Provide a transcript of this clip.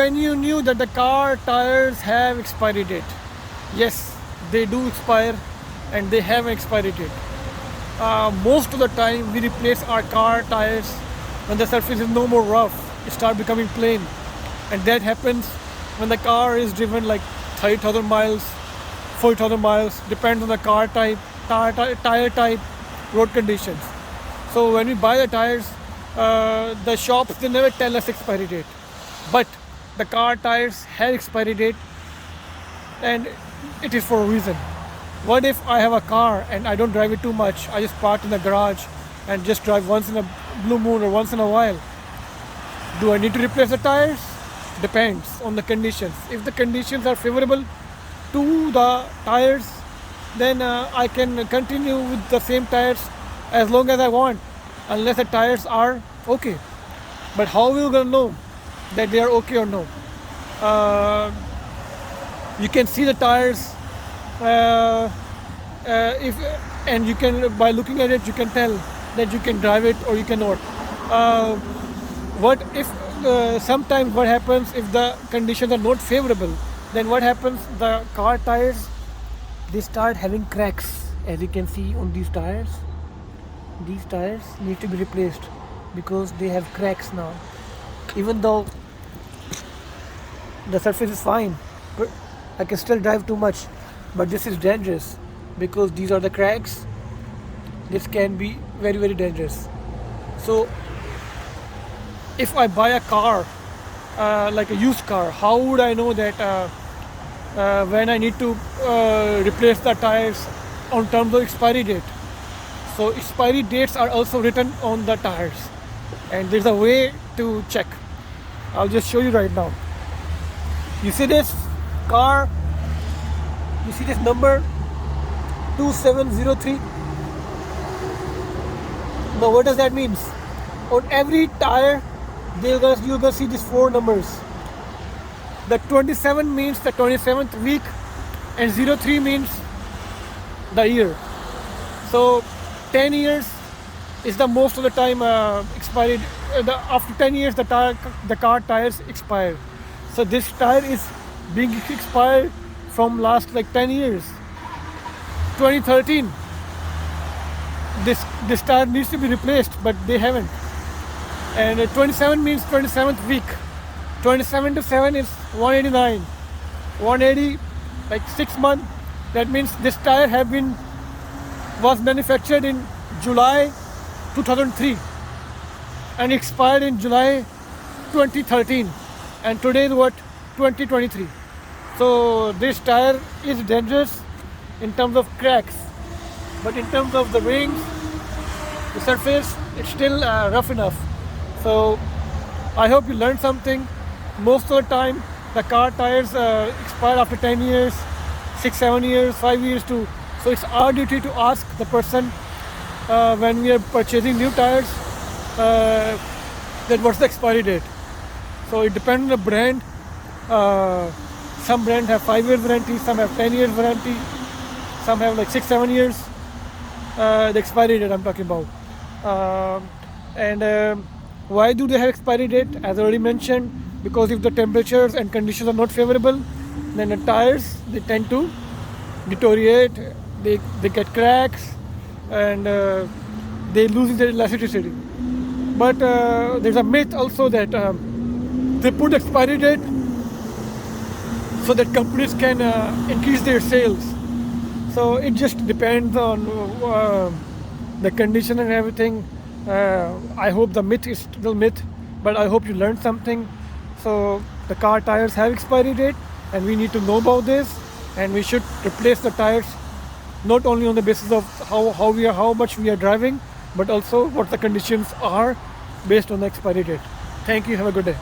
when you knew that the car tires have expiry date? Yes, they do expire and they have an expiry date. Most of the time we replace our car tires when the surface is no more rough, it start becoming plain, and that happens when the car is driven like 30,000 miles, 40,000 miles, depends on the car type, tire type, road conditions. So when we buy the tires, the shops, they never tell us expiry date, but the car tires have expiry date, and it is for a reason. What if I have a car and I don't drive it too much? I just park in the garage and just drive once in a blue moon or once in a while. Do I need to replace the tires? Depends on the conditions. If the conditions are favorable to the tires, then I can continue with the same tires as long as I want, unless the tires are okay. But how are we gonna know that they are okay or no? You can see the tires, if and you can, by looking at it, you can tell that you can drive it or you cannot. What if sometimes what happens if the conditions are not favorable? Then what happens? The car tires, they start having cracks, as you can see on these tires. These tires need to be replaced because they have cracks now. Even though the surface is fine, but I can still drive too much. But this is dangerous because these are the cracks. This can be very, very dangerous. So if I buy a car, like a used car, how would I know that when I need to replace the tires on terms of expiry date? So expiry dates are also written on the tires, and there's a way to check. I'll just show you right now. You see this car? You see this number 2703? Now what does that mean? On every tire you're gonna see these 4 numbers. The 27 means the 27th week, and 03 means the year. So 10 years is the most of the time expired. After 10 years the car tires expire. So this tire is being expired from last like 10 years. 2013, this tire needs to be replaced, but they haven't. And 27 means 27th week. 27 to 7 is 189. 180, like 6 months. That means this tire was manufactured in July 2003 and expired in July 2013. And today is what? 2023. So this tire is dangerous in terms of cracks, but in terms of the rings, the surface, it's still rough enough. So I hope you learned something. Most of the time the car tires expire after 10 years, 6, 7 years, 5 years too. So it's our duty to ask the person when we are purchasing new tires that what's the expiry date. So it depends on the brand. Some brands have 5 years warranty, some have 10 years warranty, some have like 6, 7 years. The expiry date I'm talking about. Why do they have expiry date? As I already mentioned, because if the temperatures and conditions are not favorable, then the tires, they tend to deteriorate, they get cracks, and they lose their elasticity. But there's a myth also that they put expiry date so that companies can increase their sales. So it just depends on the condition and everything. I hope the myth is still myth, but I hope you learned something. So the car tires have expiry date, and we need to know about this, and we should replace the tires not only on the basis of how much we are driving, but also what the conditions are based on the expiry date. Thank you. Have a good day.